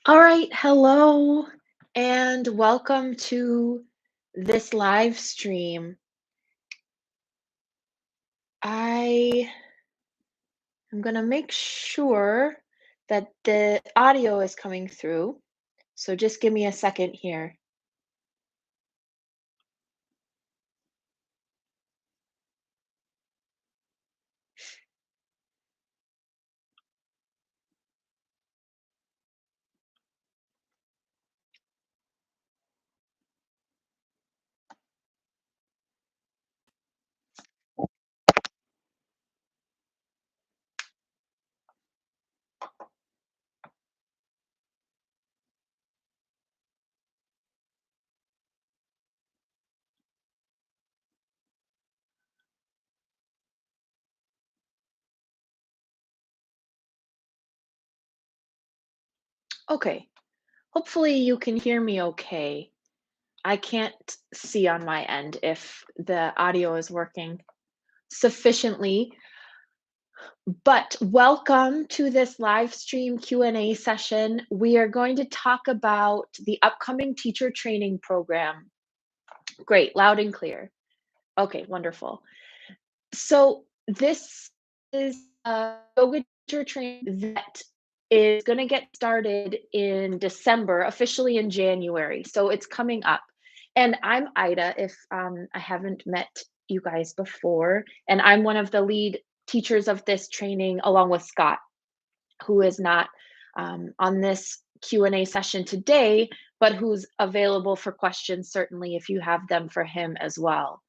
All right, hello, and welcome to this live stream. I am going to make sure that the audio is coming through. So just give me a second here. Okay, hopefully you can hear me okay. I can't see on my end if the audio is working sufficiently. But welcome to this live stream Q&A session. We are going to talk about the upcoming teacher training program. Great, loud and clear. Okay, wonderful. So this is a yoga teacher training that is going to get started in December, officially in January. So it's coming up. And I'm Ida, if I haven't met you guys before, and I'm one of the lead teachers of this training along with Scott, who is not on this Q&A session today, but who's available for questions certainly if you have them for him as well.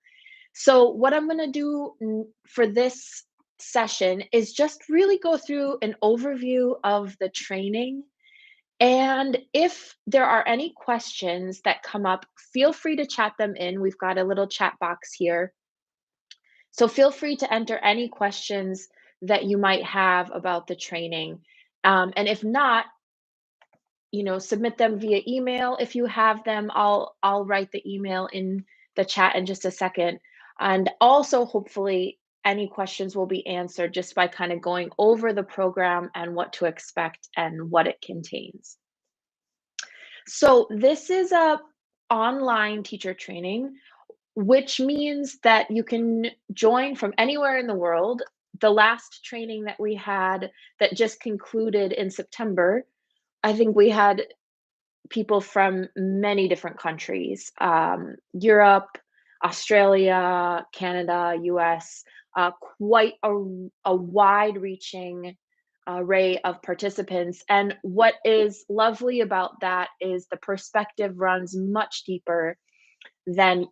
So what I'm going to do for this session is just really go through an overview of the training. And if there are any questions that come up, feel free to chat them in. We've got a little chat box here. So feel free to enter any questions that you might have about the training. And if not, submit them via email. If you have them, I'll write the email in the chat in just a second. And also, hopefully, any questions will be answered just by kind of going over the program and what to expect and what it contains. So this is a online teacher training, which means that you can join from anywhere in the world. The last training that we had that just concluded in September, I think we had people from many different countries, Europe, Australia, Canada, US, quite a wide reaching array of participants. And what is lovely about that is the perspective runs much deeper than,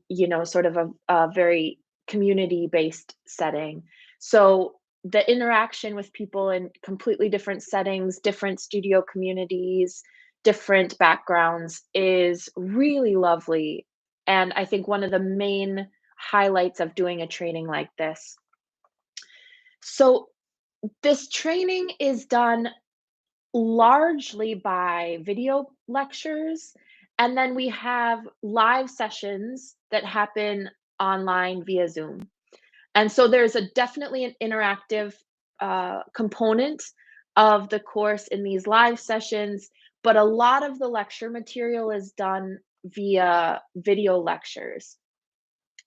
sort of a very community based setting. So the interaction with people in completely different settings, different studio communities, different backgrounds is really lovely. And I think one of the main highlights of doing a training like this. So, this training is done largely by video lectures, and then we have live sessions that happen online via Zoom. And so there's a definitely an interactive component of the course in these live sessions, but a lot of the lecture material is done via video lectures.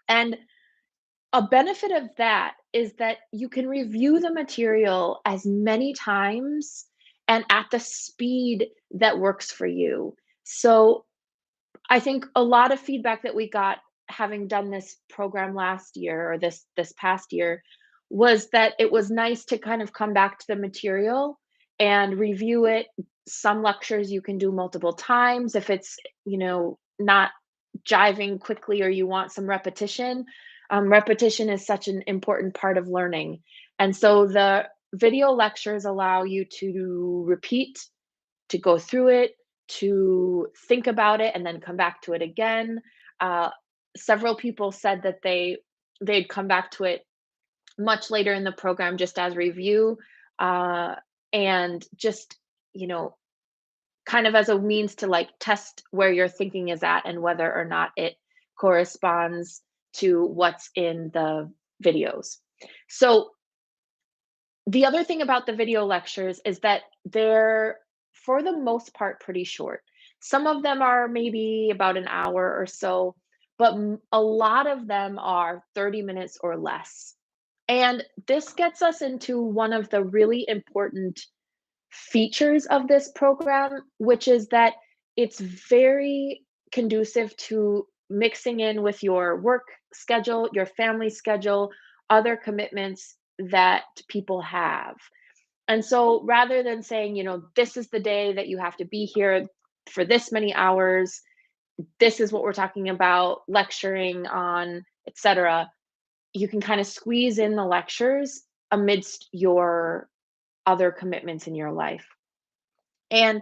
And a benefit of that is that you can review the material as many times and at the speed that works for you. So I think a lot of feedback that we got having done this program last year or this past year was that it was nice to kind of come back to the material and review it. Some lectures you can do multiple times if it's, not jiving quickly or you want some repetition. Repetition is such an important part of learning. And so the video lectures allow you to repeat, to go through it, to think about it, and then come back to it again. Uh, Several people said that they'd come back to it much later in the program just as review, uh, and just you know kind of as a means to like test where your thinking is at and whether or not it corresponds to what's in the videos. So the other thing about the video lectures is that they're for the most part, pretty short. Some of them are maybe about an hour or so, but a lot of them are 30 minutes or less. And this gets us into one of the really important features of this program, which is that it's very conducive to mixing in with your work schedule, your family schedule, other commitments that people have. And so rather than saying, this is the day that you have to be here for this many hours, this is what we're talking about, lecturing on, etc., you can kind of squeeze in the lectures amidst your other commitments in your life. And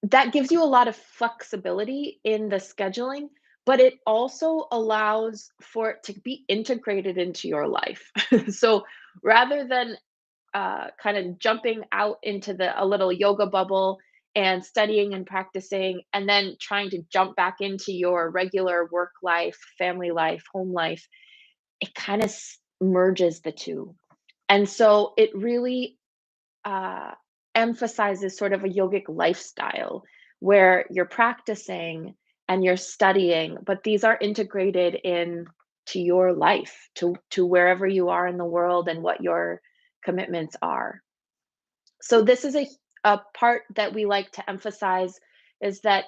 that gives you a lot of flexibility in the scheduling, but it also allows for it to be integrated into your life. So rather than kind of jumping out into a little yoga bubble and studying and practicing, and then trying to jump back into your regular work life, family life, home life, it kind of merges the two. And so it really uh, emphasizes sort of a yogic lifestyle where you're practicing and you're studying, but these are integrated in to your life, to wherever you are in the world and what your commitments are. So this is a part that we like to emphasize, is that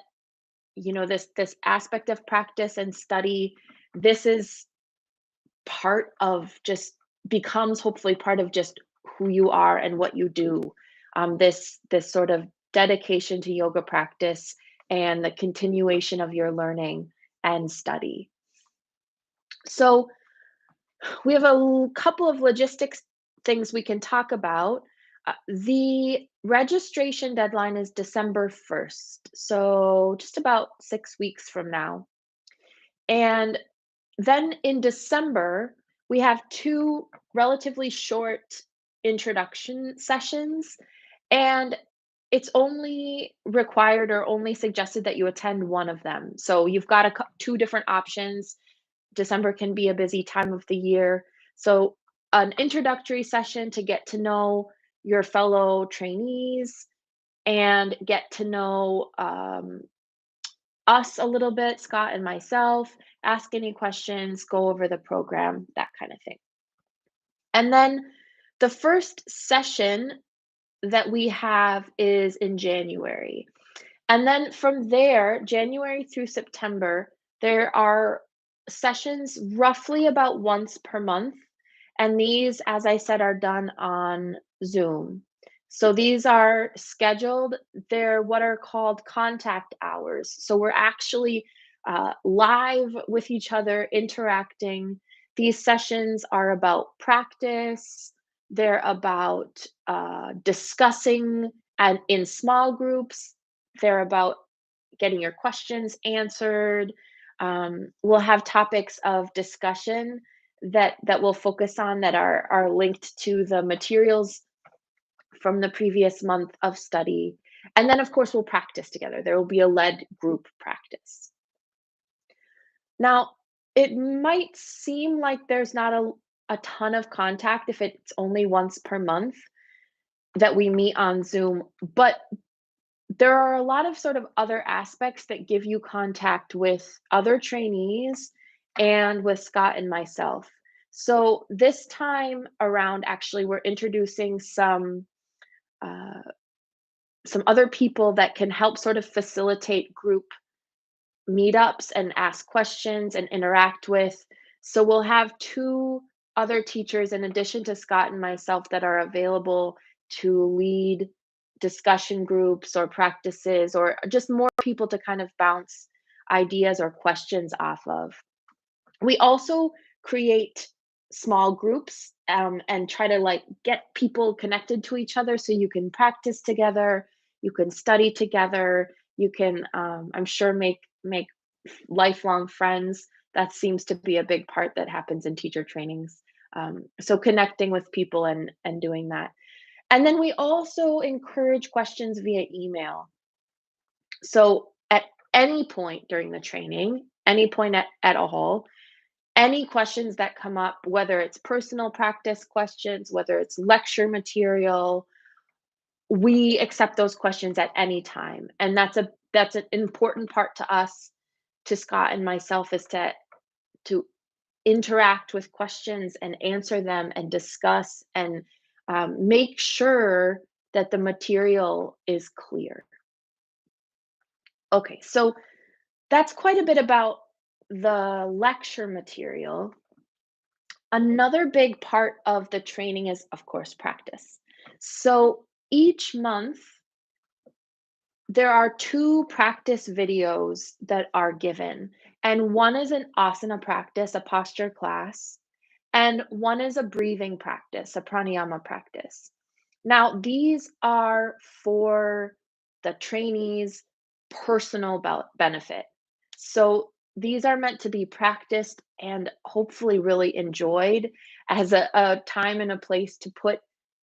this aspect of practice and study, this is part of just becomes hopefully part of just who you are and what you do. This sort of dedication to yoga practice and the continuation of your learning and study. So we have couple of logistics things we can talk about. The registration deadline is December 1st, so just about 6 weeks from now. And then in December, we have two relatively short introduction sessions, and it's only required or only suggested that you attend one of them. So you've got two different options. December can be a busy time of the year. So, an introductory session to get to know your fellow trainees and get to know us a little bit, Scott and myself, ask any questions, go over the program, that kind of thing. And then the first session that we have is in January. And then from there, January through September, there are sessions roughly about once per month. And these, as I said, are done on Zoom. So these are scheduled. They're what are called contact hours. So we're actually live with each other, interacting. These sessions are about practice, they're about discussing and in small groups, they're about getting your questions answered. We'll have topics of discussion that we'll focus on that are linked to the materials from the previous month of study. And then, of course, we'll practice together. There will be a led group practice. Now, it might seem like there's not a ton of contact if it's only once per month that we meet on Zoom, but there are a lot of sort of other aspects that give you contact with other trainees and with Scott and myself. So this time around, actually, we're introducing uh, some other people that can help sort of facilitate group meetups and ask questions and interact with. So we'll have two other teachers in addition to Scott and myself that are available to lead discussion groups or practices, or just more people to kind of bounce ideas or questions off of. We also create small groups, and try to like get people connected to each other so you can practice together, you can study together, you can I'm sure make lifelong friends. That seems to be a big part that happens in teacher trainings. So connecting with people and doing that. And then we also encourage questions via email. So at any point during the training, any point at all, any questions that come up, whether it's personal practice questions, whether it's lecture material, we accept those questions at any time, and that's an important part to us, to Scott and myself, is to interact with questions and answer them and discuss and make sure that the material is clear. Okay, so that's quite a bit about the lecture material. Another big part of the training is, of course, practice. So each month, there are two practice videos that are given, and one is an asana practice, a posture class, and one is a breathing practice, a pranayama practice. Now, these are for the trainees' personal benefit. So these are meant to be practiced and hopefully really enjoyed as a time and a place to put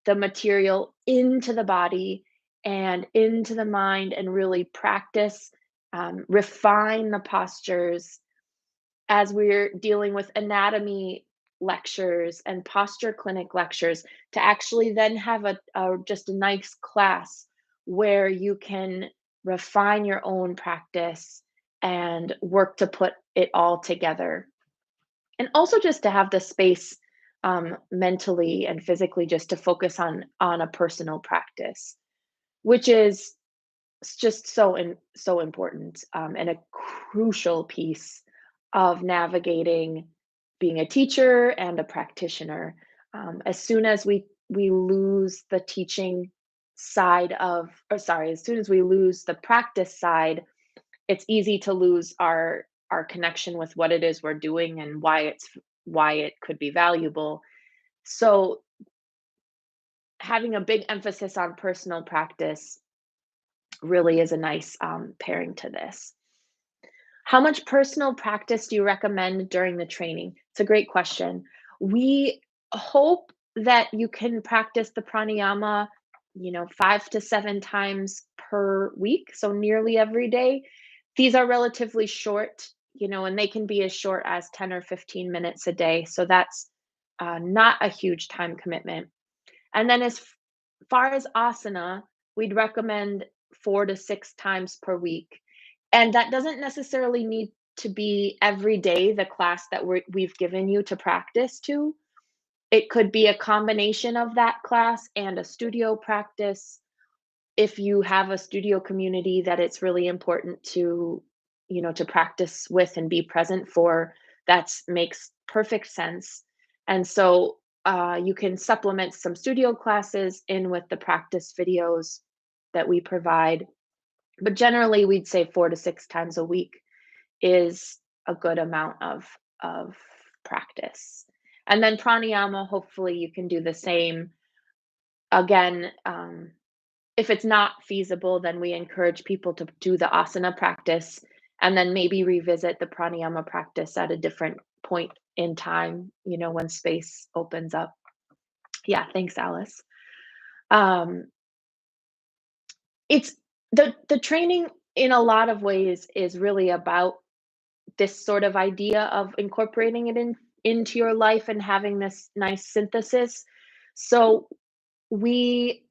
the material into the body and into the mind and really practice, refine the postures as we're dealing with anatomy lectures and posture clinic lectures, to actually then have a just a nice class where you can refine your own practice and work to put it all together. And also just to have the space, mentally and physically, just to focus on a personal practice, which is just so important, and a crucial piece of navigating being a teacher and a practitioner. As soon as we lose the teaching side of, or sorry, as soon as we lose the practice side, it's easy to lose our connection with what it is we're doing and why it could be valuable. So having a big emphasis on personal practice really is a nice, pairing to this. How much personal practice do you recommend during the training? It's a great question. We hope that you can practice the pranayama, 5 to 7 times per week, so nearly every day. These are relatively short, and they can be as short as 10 or 15 minutes a day. So that's not a huge time commitment. And then as far as asana, we'd recommend 4 to 6 times per week. And that doesn't necessarily need to be every day the class that we've given you to practice to. It could be a combination of that class and a studio practice. If you have a studio community that it's really important to practice with and be present for, that makes perfect sense. And so you can supplement some studio classes in with the practice videos that we provide. But generally, we'd say 4 to 6 times a week is a good amount of practice. And then pranayama, hopefully you can do the same. Again, if it's not feasible, then we encourage people to do the asana practice and then maybe revisit the pranayama practice at a different point in time, when space opens up. Yeah, thanks, Alice. Um, it's the training in a lot of ways is really about this sort of idea of incorporating it into your life and having this nice synthesis. So we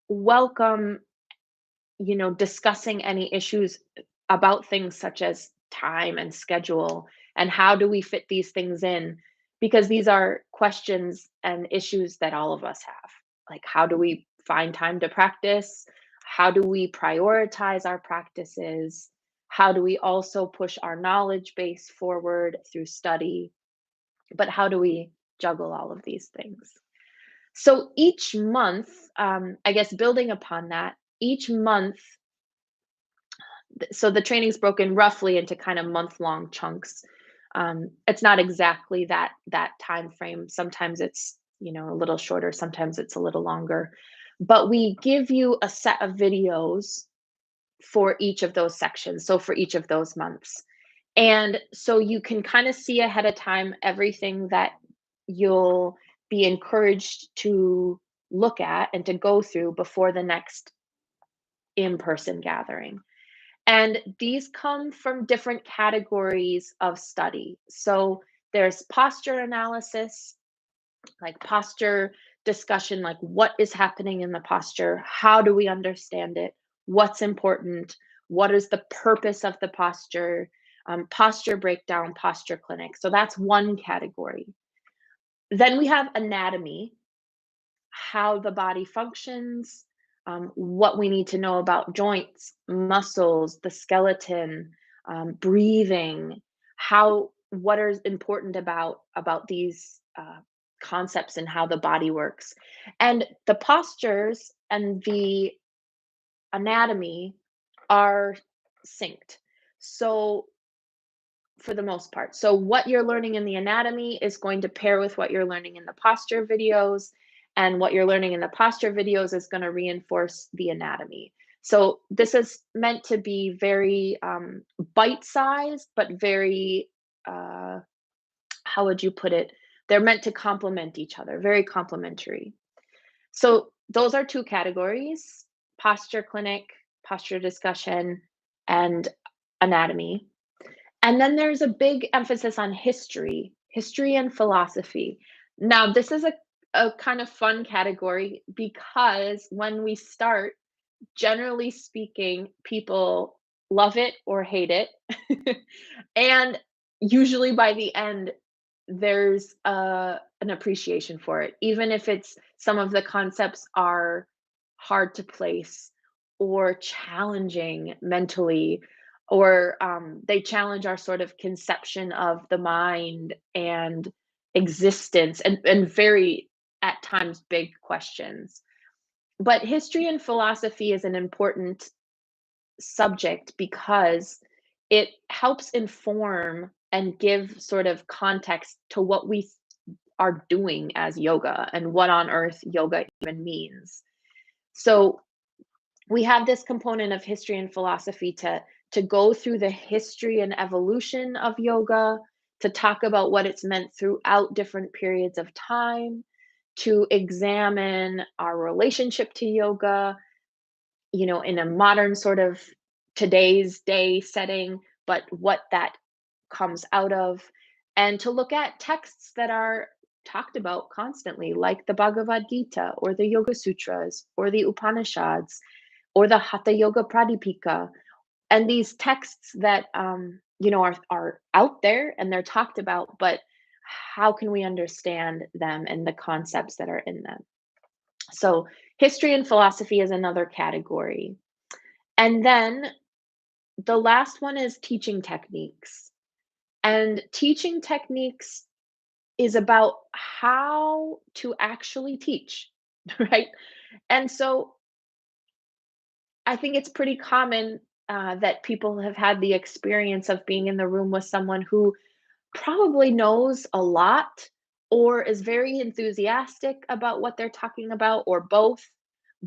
welcome, discussing any issues about things such as time and schedule and how do we fit these things in, because these are questions and issues that all of us have. Like, how do we find time to practice? How do we prioritize our practices? How do we also push our knowledge base forward through study? But how do we juggle all of these things? So each month, I guess building upon that, each month, so the training's broken roughly into kind of month-long chunks. It's not exactly that time frame. Sometimes it's, a little shorter, sometimes it's a little longer. But we give you a set of videos for each of those sections, so for each of those months. And so you can kind of see ahead of time everything that you'll be encouraged to look at and to go through before the next in-person gathering. And these come from different categories of study. So there's posture analysis, like posture discussion, like what is happening in the posture, how do we understand it, what's important, what is the purpose of the posture, posture breakdown, posture clinic. So that's one category. Then we have anatomy, how the body functions, what we need to know about joints, muscles, the skeleton, breathing, how what is important about these concepts and how the body works. And the postures and the anatomy are synced. So for the most part. So what you're learning in the anatomy is going to pair with what you're learning in the posture videos, and what you're learning in the posture videos is going to reinforce the anatomy. So this is meant to be very bite-sized, but very uh, how would you put it? They're meant to complement each other, very complementary. So those are two categories: posture clinic, posture discussion, and anatomy. And then there's a big emphasis on history and philosophy. Now, this is a kind of fun category because when we start, generally speaking, people love it or hate it. And usually by the end, there's an appreciation for it, even if it's some of the concepts are hard to place or challenging mentally, or they challenge our sort of conception of the mind and existence, and very at times big questions. But history and philosophy is an important subject because it helps inform and give sort of context to what we are doing as yoga and what on earth yoga even means. So we have this component of history and philosophy to go through the history and evolution of yoga, to talk about what it's meant throughout different periods of time, to examine our relationship to yoga, in a modern sort of today's day setting, but what that comes out of, and to look at texts that are talked about constantly, like the Bhagavad Gita or the Yoga Sutras or the Upanishads or the Hatha Yoga Pradipika, and these texts that are out there and they're talked about, but how can we understand them and the concepts that are in them? So history and philosophy is another category. And then the last one is teaching techniques. And teaching techniques is about how to actually teach, right? And so I think it's pretty common that people have had the experience of being in the room with someone who probably knows a lot or is very enthusiastic about what they're talking about, or both,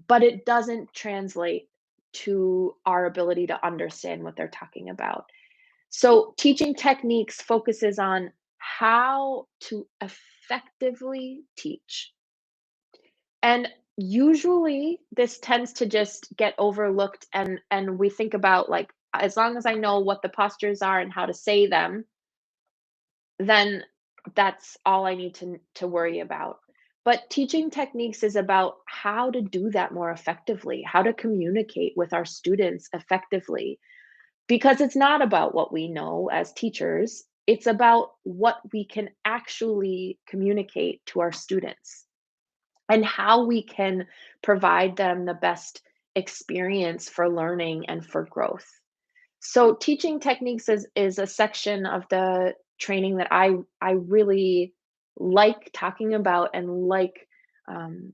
but it doesn't translate to our ability to understand what they're talking about. So, teaching techniques focuses on how to effectively teach. And usually this tends to just get overlooked, and we think about, like, as long as I know what the postures are and how to say them, then that's all I need to worry about. But teaching techniques is about how to do that more effectively, how to communicate with our students effectively, because it's not about what we know as teachers, it's about what we can actually communicate to our students and how we can provide them the best experience for learning and for growth. So teaching techniques is a section of the training that I really like talking about and like um,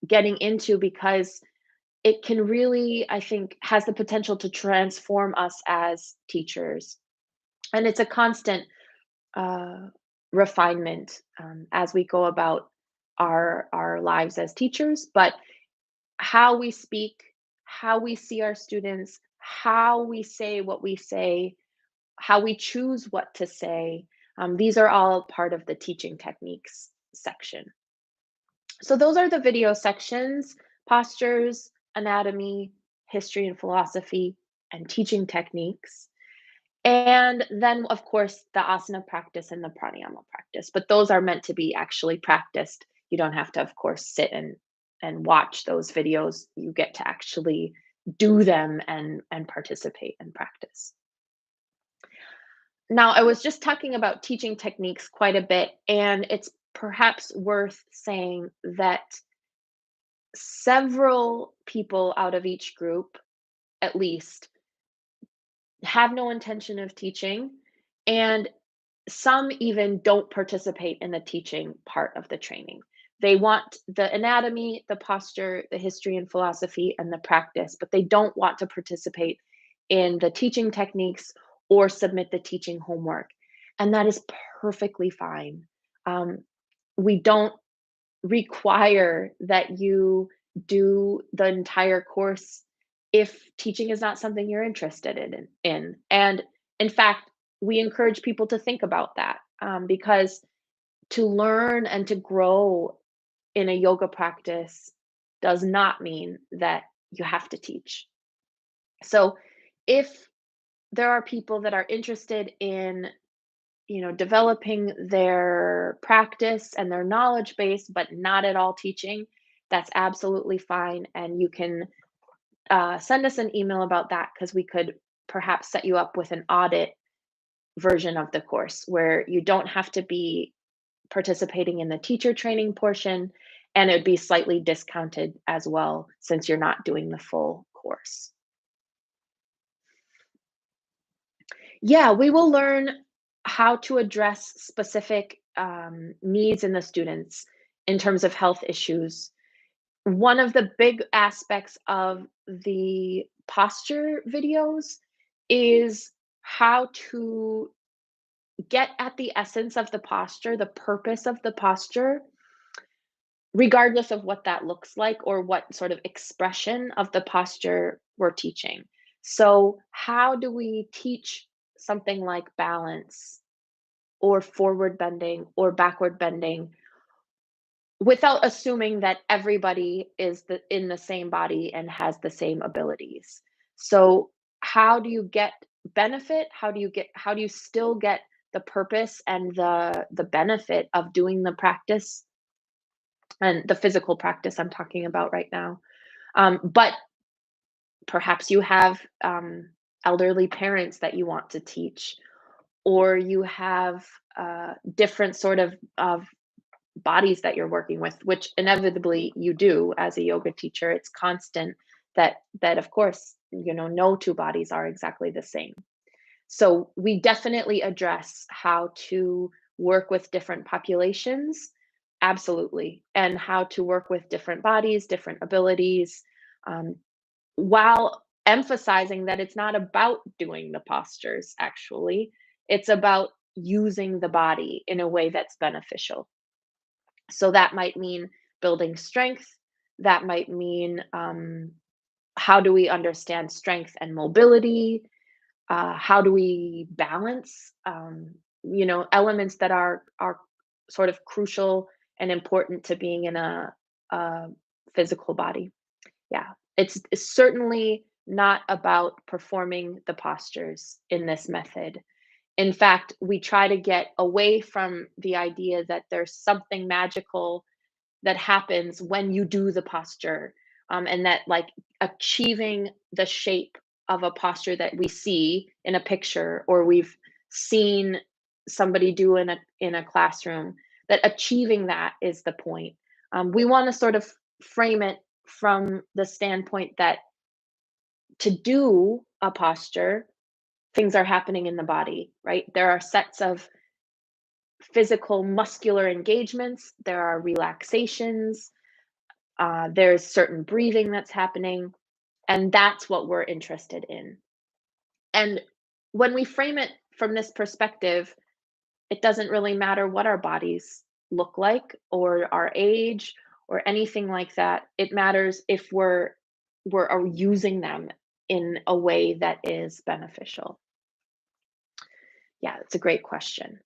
getting into, because it can really, I think, has the potential to transform us as teachers. And it's a constant uh, refinement as we go about our lives as teachers. But how we speak, how we see our students, how we say what we say, how we choose what to say, these are all part of the teaching techniques section. So those are the video sections: postures, anatomy, history and philosophy, and teaching techniques. And then, of course, the asana practice and the pranayama practice, but those are meant to be actually practiced You don't have to, of course, sit and watch those videos. You get to actually do them and participate and practice. Now, I was just talking about teaching techniques quite a bit, and it's perhaps worth saying that several people out of each group, at least, have no intention of teaching, and some even don't participate in the teaching part of the training. They want the anatomy, the posture, the history and philosophy, and the practice, but they don't want to participate in the teaching techniques or submit the teaching homework. And that is perfectly fine. Um, we don't require that you do the entire course if teaching is not something you're interested in. And in fact, we encourage people to think about that, because to learn and to grow in a yoga practice does not mean that you have to teach. So if there are people that are interested in, developing their practice and their knowledge base, but not at all teaching, that's absolutely fine. And you can send us an email about that, because we could perhaps set you up with an audit version of the course where you don't have to be participating in the teacher training portion, and it'd be slightly discounted as well since you're not doing the full course. Yeah, we will learn how to address specific needs in the students in terms of health issues. One of the big aspects of the posture videos is how to get at the essence of the posture, the purpose of the posture, regardless of what that looks like or what sort of expression of the posture we're teaching. So, how do we teach something like balance or forward bending or backward bending without assuming that everybody is in the same body and has the same abilities? So, how do you get benefit? How do you still get the purpose and the benefit of doing the practice and the physical practice I'm talking about right now? But perhaps you have elderly parents that you want to teach, or you have different sort of bodies that you're working with, which inevitably you do as a yoga teacher. It's constant that of course, no two bodies are exactly the same. So we definitely address how to work with different populations, absolutely, and how to work with different bodies, different abilities, um, while emphasizing that it's not about doing the postures, actually. It's about using the body in a way that's beneficial. So that might mean building strength. That might mean, how do we understand strength and mobility? How do we balance, elements that are sort of crucial and important to being in a physical body? Yeah, it's certainly not about performing the postures in this method. In fact, we try to get away from the idea that there's something magical that happens when you do the posture, and that like achieving the shape of a posture that we see in a picture or we've seen somebody do in a classroom, that achieving that is the point. We want to sort of frame it from the standpoint that to do a posture, things are happening in the body, right? There are sets of physical muscular engagements, there are relaxations, there's certain breathing that's happening, and that's what we're interested in. And when we frame it from this perspective, it doesn't really matter what our bodies look like or our age or anything like that. It matters if we're using them in a way that is beneficial. Yeah, it's a great question.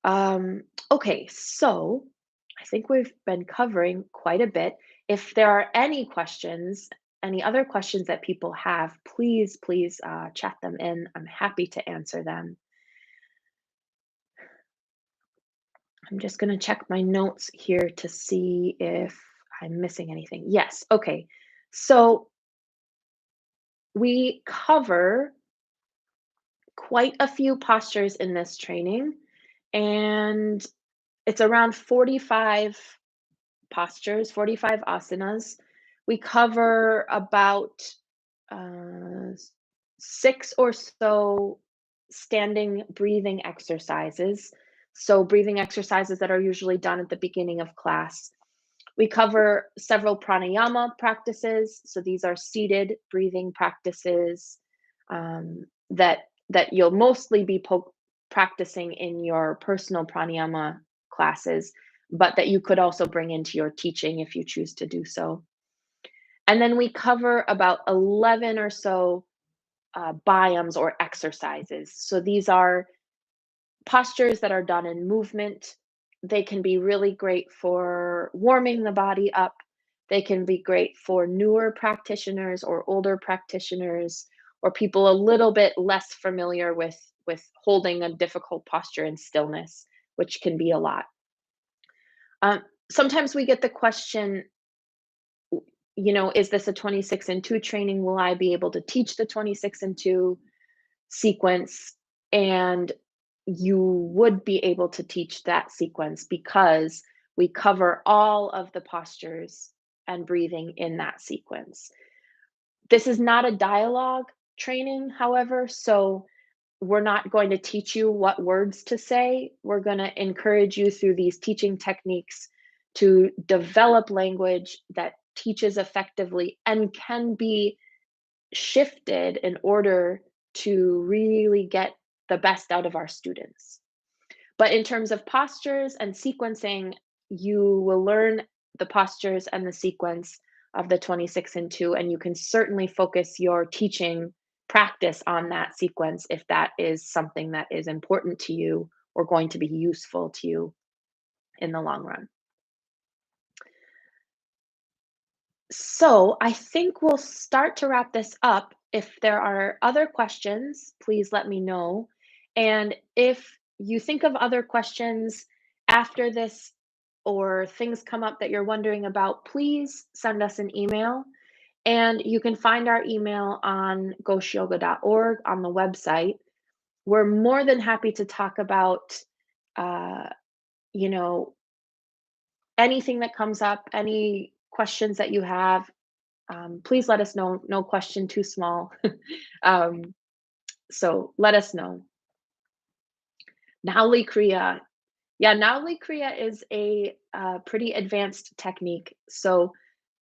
Okay, so I think we've been covering quite a bit. If there are any questions, any other questions that people have, please chat them in. I'm happy to answer them. I'm just going to check my notes here to see if I'm missing anything. Yes. Okay. So we cover quite a few postures in this training, and it's around 45 postures, 45 asanas. We cover about uh, six or so standing breathing exercises. So, breathing exercises that are usually done at the beginning of class. We cover several pranayama practices. So, these are seated breathing practices that you'll mostly be practicing in your personal pranayama classes, but that you could also bring into your teaching if you choose to do so. And then we cover about 11 or so byams or exercises. So these are postures that are done in movement. They can be really great for warming the body up. They can be great for newer practitioners or older practitioners or people a little bit less familiar with holding a difficult posture in stillness, which can be a lot. Um, Sometimes we get the question, is this a 26 and 2 training? Will I be able to teach the 26 and 2 sequence? And you would be able to teach that sequence because we cover all of the postures and breathing in that sequence. This is not a dialogue training, however, so we're not going to teach you what words to say. We're going to encourage you through these teaching techniques to develop language that teaches effectively and can be shifted in order to really get the best out of our students. But in terms of postures and sequencing, you will learn the postures and the sequence of the 26 and 2, and you can certainly focus your teaching practice on that sequence if that is something that is important to you or going to be useful to you in the long run. So I think we'll start to wrap this up. If there are other questions, please let me know. And if you think of other questions after this or things come up that you're wondering about, please send us an email. And you can find our email on ghosyoga.org on the website. We're more than happy to talk about, uh, you know, anything that comes up, any questions that you have. Please let us know. No question too small. um, so let us know. Nauli Kriya. Yeah, Nauli Kriya is a pretty advanced technique. So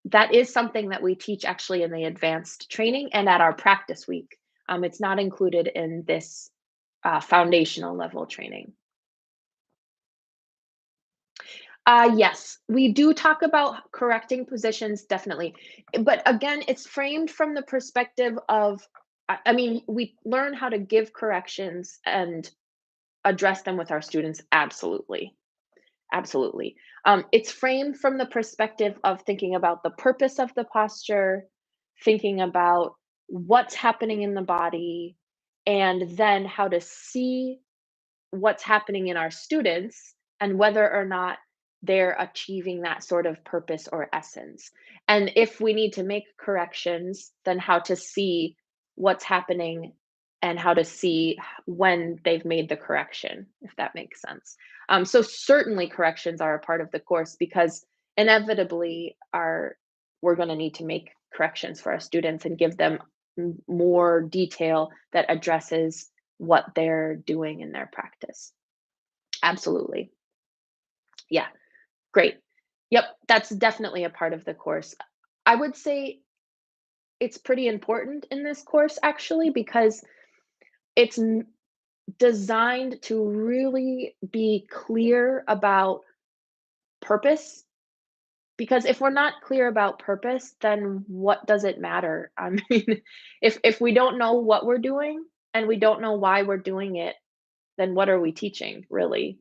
that is something that we teach actually in the advanced training and at our practice week. It's not included in this foundational level training. Yes, we do talk about correcting positions, definitely. But again, it's framed from the perspective of, I mean, we learn how to give corrections and address them with our students. Absolutely. Absolutely. It's framed from the perspective of thinking about the purpose of the posture, thinking about what's happening in the body, and then how to see what's happening in our students and whether or not they're achieving that sort of purpose or essence. And if we need to make corrections, then how to see what's happening and how to see when they've made the correction, if that makes sense. So certainly corrections are a part of the course because inevitably we're going to need to make corrections for our students and give them more detail that addresses what they're doing in their practice. Absolutely. Yeah, great. Yep, that's definitely a part of the course. I would say it's pretty important in this course actually because it's designed to really be clear about purpose. Because if we're not clear about purpose, then what does it matter? I mean, if we don't know what we're doing and we don't know why we're doing it, then what are we teaching, really?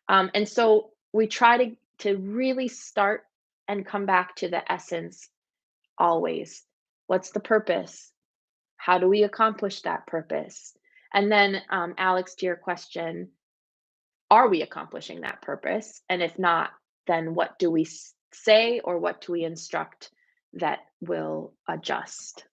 And so we try to really start and come back to the essence always. What's the purpose? How do we accomplish that purpose? And then, Alex, to your question, are we accomplishing that purpose? And if not, then what do we say or what do we instruct that will adjust?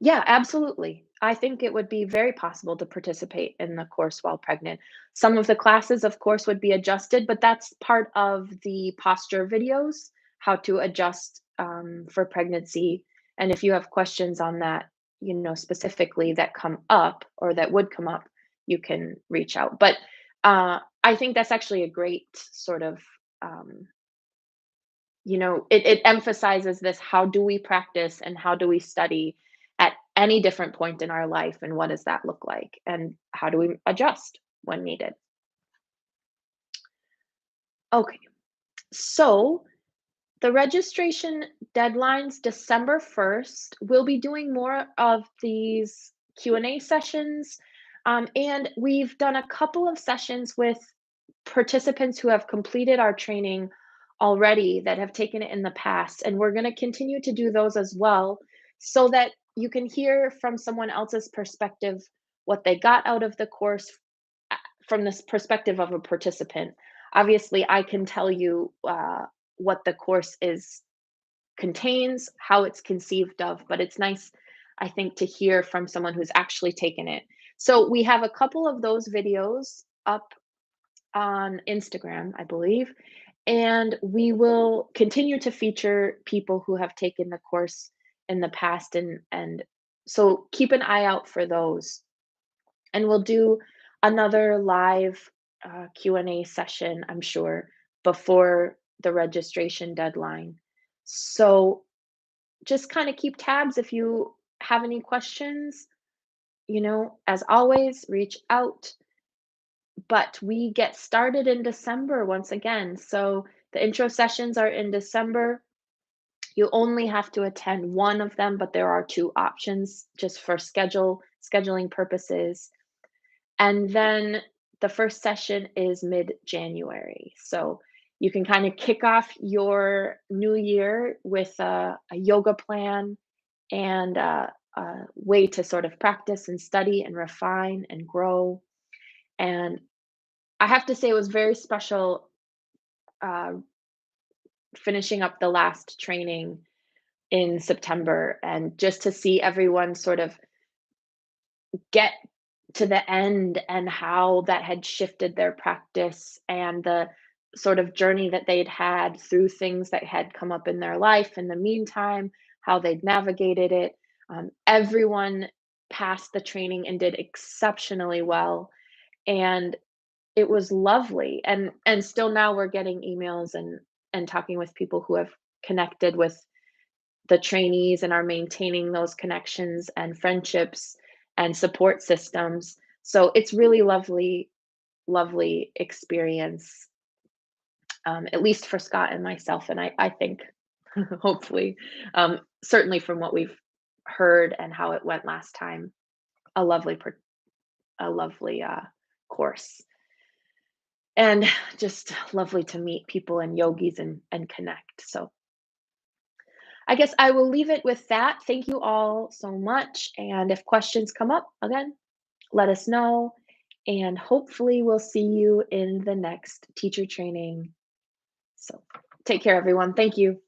Yeah, absolutely. I think it would be very possible to participate in the course while pregnant. Some of the classes, of course, would be adjusted, but that's part of the posture videos, how to adjust for pregnancy. And if you have questions on that, specifically that come up or that would come up, you can reach out. But I think that's actually a great sort of um, it emphasizes this: how do we practice and how do we study at any different point in our life, and what does that look like, and how do we adjust when needed? Okay, so the registration deadline's December 1st. We'll be doing more of these Q&A sessions, and we've done a couple of sessions with participants who have completed our training already, that have taken it in the past, and we're going to continue to do those as well, so that you can hear from someone else's perspective what they got out of the course, from this perspective of a participant. Obviously, I can tell you what the course is contains, how it's conceived of, but it's nice, I think, to hear from someone who's actually taken it. So we have a couple of those videos up on Instagram, I believe, and we will continue to feature people who have taken the course in the past, and so keep an eye out for those. And we'll do another live Q&A session, I'm sure, before the registration deadline. So just kind of keep tabs if you have any questions. As always, reach out. But we get started in December once again. So the intro sessions are in December. You only have to attend one of them, but there are two options just for scheduling purposes. And then the first session is mid-January. So you can kind of kick off your new year with a yoga plan and a way to sort of practice and study and refine and grow. And I have to say, it was very special uh, finishing up the last training in September, and just to see everyone sort of get to the end, and how that had shifted their practice, and the sort of journey that they'd had through things that had come up in their life in the meantime, how they'd navigated it. Everyone passed the training and did exceptionally well. And it was lovely, and still now we're getting emails and talking with people who have connected with the trainees and are maintaining those connections and friendships and support systems. So it's really lovely, lovely experience, at least for Scott and myself, and I think hopefully, certainly from what we've heard and how it went last time, a lovely a lovely course. And just lovely to meet people and yogis and connect. So I guess I will leave it with that. Thank you all so much. And if questions come up, again, let us know. And hopefully, we'll see you in the next teacher training. So take care, everyone. Thank you.